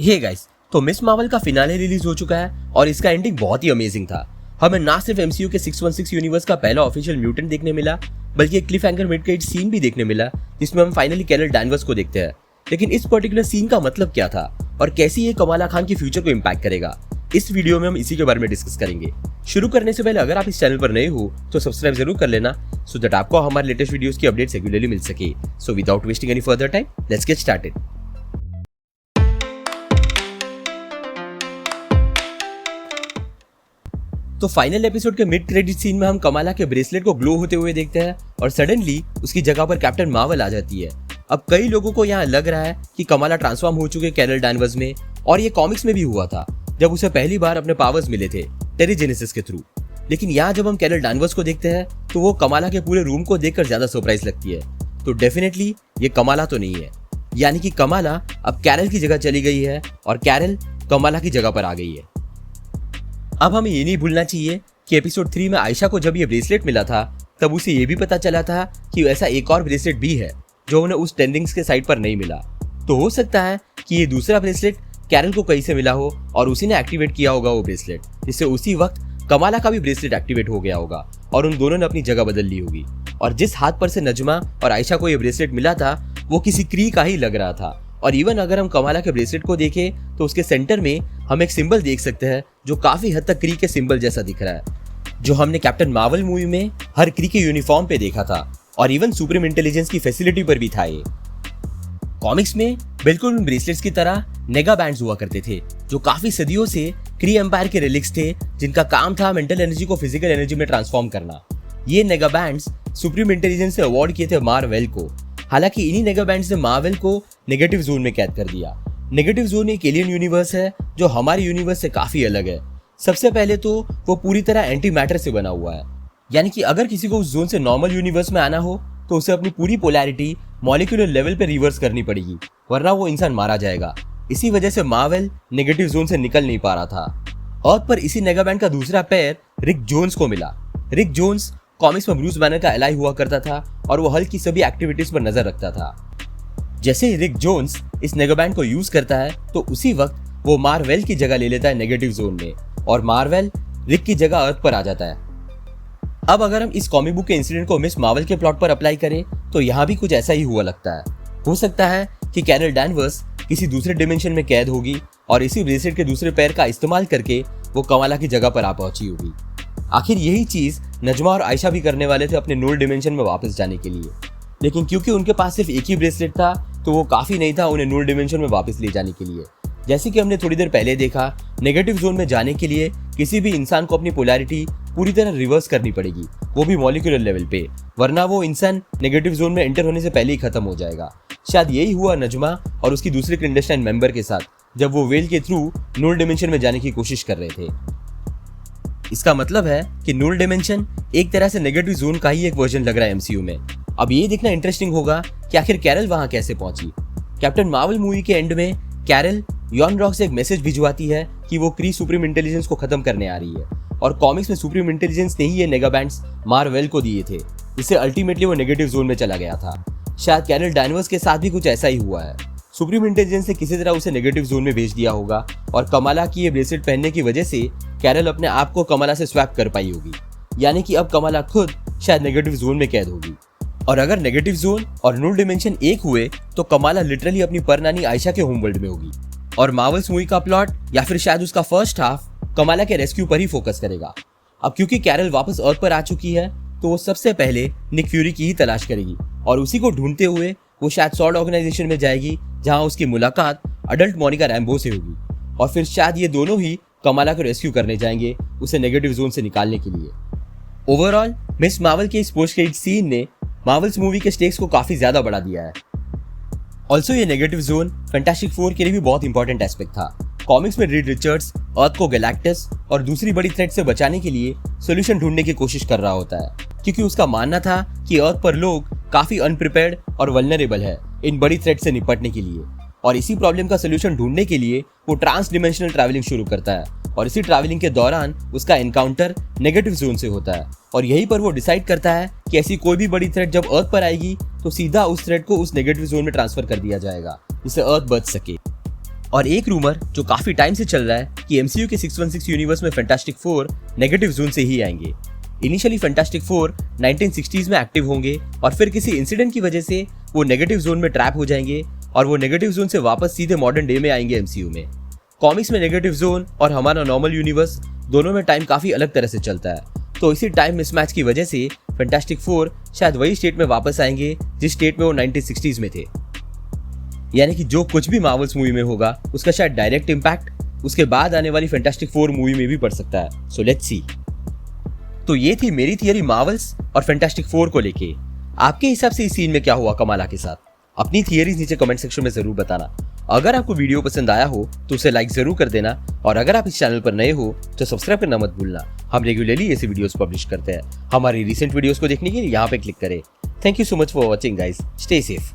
Hey guys, तो miss Marvel का finale release हो चुका है और इसका एंडिंग बहुत ही अमेजिंग था। हमें ना सिर्फ एमसीयू के 616 यूनिवर्स का पहला ऑफिशियल म्यूटेंट देखने मिला, बल्कि एक cliffhanger mid credit scene भी देखने मिला जिसमें हम फाइनली कैरल डैनवर्स को देखते हैं। लेकिन इस पर्टिकुलर सीन का मतलब क्या था और कैसे ये कमाला खान की फ्यूचर को इम्पैक्ट करेगा, इस वीडियो में हम इसी के बारे में डिस्कस करेंगे। शुरू करने से पहले अगर आप इस चैनल पर नए हो तो सब्सक्राइब जरूर कर लेना, सो दैट आपको हमारे लेटेस्ट वीडियोस की अपडेट्स रेगुलरली मिल सके। So without wasting any further time, let's get started. तो फाइनल एपिसोड के मिड क्रेडिट सीन में हम कमाला के ब्रेसलेट को ग्लो होते हुए देखते हैं और सडनली उसकी जगह पर कैप्टन मार्वल आ जाती है। अब कई लोगों को यहाँ लग रहा है कि कमाला ट्रांसफॉर्म हो चुके कैरल डैनवर्स में, और ये कॉमिक्स में भी हुआ था जब उसे पहली बार अपने पावर्स मिले थे टेरिजेनेसिस के थ्रू। लेकिन यहाँ जब हम कैरल डैनवर्स को देखते हैं तो वो कमाला के पूरे रूम को देखकर ज्यादा सरप्राइज लगती है। तो डेफिनेटली ये कमाला तो नहीं है, यानी कि कमाला अब कैरल की जगह चली गई है और कैरल कमाला की जगह पर आ गई है। अब हमें ये नहीं भूलना चाहिए कि एपिसोड 3 में आयशा को जब ये ब्रेसलेट मिला था तब उसे ये भी पता चला था कि ऐसा एक और ब्रेसलेट भी है जो उन्हें उस टेंडिंग्स के साइट पर नहीं मिला। तो हो सकता है कि ये दूसरा ब्रेसलेट कैरल को कहीं से मिला हो और उसी ने एक्टिवेट किया होगा वो ब्रेसलेट, जिससे उसी वक्त कमाला का भी ब्रेसलेट एक्टिवेट हो गया होगा और उन दोनों ने अपनी जगह बदल ली होगी। और जिस हाथ पर से नजमा और आयशा को ये ब्रेसलेट मिला था वो किसी क्री का ही लग रहा था। और इवन अगर हम कमाला के ब्रेसलेट को देखें तो उसके सेंटर में हम एक सिंबल देख सकते हैं जो काफी हद तक क्री के सिंबल जैसा दिख रहा है, जो हमने कैप्टन मार्वल मूवी में हर क्री के यूनिफॉर्म पे देखा था और इवन सुप्रीम इंटेलिजेंस की फैसिलिटी पर भी था। ये कॉमिक्स में बिल्कुल उन ब्रेसलेट्स की तरह नेगा बैंड्स हुआ करते थे जो काफी सदियों से क्री एम्पायर के रिलिक्स थे, जिनका काम था मेंटल एनर्जी को फिजिकल एनर्जी में ट्रांसफॉर्म करना। ये नेगा बैंड्स सुप्रीम इंटेलिजेंस से अवार्ड किए थे मार्वेल को। हालांकि इन्हीं नेगा बैंड्स ने मार्वेल को नेगेटिव जोन में कैद कर दिया। नेगेटिव जोन एक एलियन यूनिवर्स है जो हमारे यूनिवर्स से काफी अलग है। सबसे पहले तो वो पूरी तरह एंटी मैटर से बना हुआ है, यानी कि अगर किसी को उस जोन से नॉर्मल यूनिवर्स में आना हो तो उसे अपनी पूरी पोलैरिटी मॉलिक्यूलर लेवल पे रिवर्स करनी पड़ेगी, वरना वो इंसान मारा जाएगा। इसी वजह से मार्वेल नेगेटिव जोन से निकल नहीं पा रहा था। अर्थ पर इसी नेगा बैंड का दूसरा पैर रिक जोन्स को मिला। रिक जोन्स कॉमिक्स में ब्रूस बैनर का एलाई हुआ करता था और वो हल्क की सभी एक्टिविटीज पर नजर रखता था। जैसे ही रिक जोन्स इस नेगाबैंड को यूज करता है तो उसी वक्त वो मार्वेल की जगह ले लेता है नेगेटिव जोन में और मार्वेल रिक की जगह अर्थ पर आ जाता है। अब अगर हम इस कॉमिक बुक के इंसिडेंट को मिस मार्वल के प्लॉट पर अप्लाई करें तो यहाँ भी कुछ ऐसा ही हुआ लगता है। हो सकता है कि कैरल डैनवर्स किसी दूसरे डिमेंशन में कैद होगी और इसी ब्रेसलेट के दूसरे पैर का इस्तेमाल करके वो कमाला की जगह पर आ पहुंची होगी। आखिर यही चीज नजमा और आयशा भी करने वाले थे अपने नूल डिमेंशन में वापस जाने के लिए, लेकिन क्योंकि उनके पास सिर्फ एक ही ब्रेसलेट था तो वो काफी नहीं था उन्हें नूल डिमेंशन में वापस ले जाने के लिए। जैसे कि हमने थोड़ी देर पहले देखा, नेगेटिव जोन में जाने के लिए किसी भी इंसान को अपनी पोलैरिटी पूरी तरह रिवर्स करनी पड़ेगी, वो भी मॉलिक्यूलर लेवल पे, वरना वो इंसान नेगेटिव जोन में एंटर होने से पहले ही खत्म हो जाएगा। शायद यही हुआ नजमा और उसकी दूसरे क्लैंडस्टाइन मेंबर के साथ जब वो वेल के थ्रू नूल डिमेंशन में जाने की कोशिश कर रहे थे। इसका मतलब है कि नूल डिमेंशन एक तरह से नेगेटिव जोन का ही एक वर्जन लग रहा है एमसीयू में। अब ये देखना इंटरेस्टिंग होगा कि आखिर कैरल वहां कैसे पहुंची। कैप्टन मार्वल मूवी के एंड में कैरल यॉन रॉक से एक मैसेज भिजवाती है कि वो क्री सुप्रीम इंटेलिजेंस को खत्म करने आ रही है, और कॉमिक्स में सुप्रीम इंटेलिजेंस ने ही ये नेगा बैंड्स मार्वेल को दिए थे, जिससे अल्टीमेटली वो नेगेटिव जोन में चला गया था। शायद कैरल डैनवर्स के साथ भी कुछ ऐसा ही हुआ है। सुप्रीम इंटेलिजेंस ने किसी तरह उसे नेगेटिव जोन में भेज दिया होगा और कमाला की ये ब्रेसलेट पहनने की वजह से कैरल अपने आप को कमाला से स्वैप कर पाई होगी, यानी कि अब कमाला खुद शायद नेगेटिव जोन में कैद होगी। और अगर नेगेटिव जोन और नूल डिमेंशन एक हुए तो कमाला लिटरली अपनी परनानी आयशा के होम वर्ल्ड में होगी और मार्वल्स मूवी का प्लॉट या फिर शायद उसका फर्स्ट हाफ कमाला के रेस्क्यू पर ही फोकस करेगा। अब क्योंकि कैरल वापस अर्थ पर आ चुकी है तो वो सबसे पहले निक फ्यूरी की ही तलाश करेगी और उसी को ढूंढते हुए वो शायद सॉर्ड ऑर्गेनाइजेशन में जाएगी जहां उसकी मुलाकात अडल्ट मोनिका रैम्बो से होगी, और फिर शायद ये दोनों ही कमाला को रेस्क्यू करने जाएंगे उसे नेगेटिव जोन से निकालने के लिए। ओवरऑल मिस मार्वल के इस पोस्ट क्रेडिट सीन ने मार्वल्स मूवी के स्टेक्स को काफी ज्यादा बढ़ा दिया है। ऑल्सो ये नेगेटिव जोन फैंटास्टिक फोर के लिए भी बहुत इंपॉर्टेंट एस्पेक्ट था। कॉमिक्स में रीड रिचर्ड्स अर्थ को गैलेक्टस और दूसरी बड़ी थ्रेट से बचाने के लिए सोल्यूशन ढूंढने की कोशिश कर रहा होता है, क्योंकि उसका मानना था कि अर्थ पर लोग काफी अनप्रिपेयर्ड और वल्नरेबल है इन बड़ी थ्रेट से निपटने के लिए, और इसी प्रॉब्लम का सोल्यूशन ढूंढने के लिए वो ट्रांस डिमेंशनल ट्रैवलिंग शुरू करता है और इसी ट्रैवलिंग के दौरान उसका एनकाउंटर नेगेटिव जोन से होता है और यहीं पर वो डिसाइड करता है कि ऐसी कोई भी बड़ी थ्रेट जब अर्थ पर आएगी तो सीधा उस थ्रेट को उस नेगेटिव जोन में ट्रांसफर कर दिया जाएगा जिससे अर्थ बच सके। और एक रूमर जो काफी टाइम से चल रहा है कि एमसीयू के 616 यूनिवर्स में फैंटास्टिक फोर नेगेटिव जोन से ही आएंगे। इनिशियली फैंटास्टिक फोर 1960s में एक्टिव होंगे और फिर किसी इंसिडेंट की वजह से वो नेगेटिव जोन में ट्रैप हो जाएंगे और वो नेगेटिव जोन से वापस सीधे मॉडर्न डे में आएंगे एमसीयू में। कॉमिक्स में नेगेटिव जोन और हमारा नॉर्मल यूनिवर्स दोनों में टाइम काफी अलग तरह से चलता है, तो इसी टाइम मिसमैच की वजह से फैंटास्टिक फोर शायद वही स्टेट में वापस आएंगे जिस स्टेट में वो 1960s में थे। यानी कि जो कुछ भी मार्वल्स मूवी में होगा उसका शायद डायरेक्ट इम्पैक्ट उसके बाद आने वाली फैंटास्टिक फोर मूवी में भी पड़ सकता है। So let's see. तो ये थी मेरी थियरी मार्वल्स और फैंटास्टिक फोर को लेके। आपके हिसाब से इस सीन में क्या हुआ कमाला के साथ? अपनी थियरीज नीचे कमेंट सेक्शन में जरूर बताना। अगर आपको वीडियो पसंद आया हो तो उसे लाइक जरूर कर देना और अगर आप इस चैनल पर नए हो तो सब्सक्राइब करना मत भूलना। हम रेगुलरली ऐसे वीडियोस पब्लिश करते हैं। हमारी रिसेंट वीडियोस को देखने के लिए यहाँ पे क्लिक करें। Thank you so much for watching guys. Stay safe.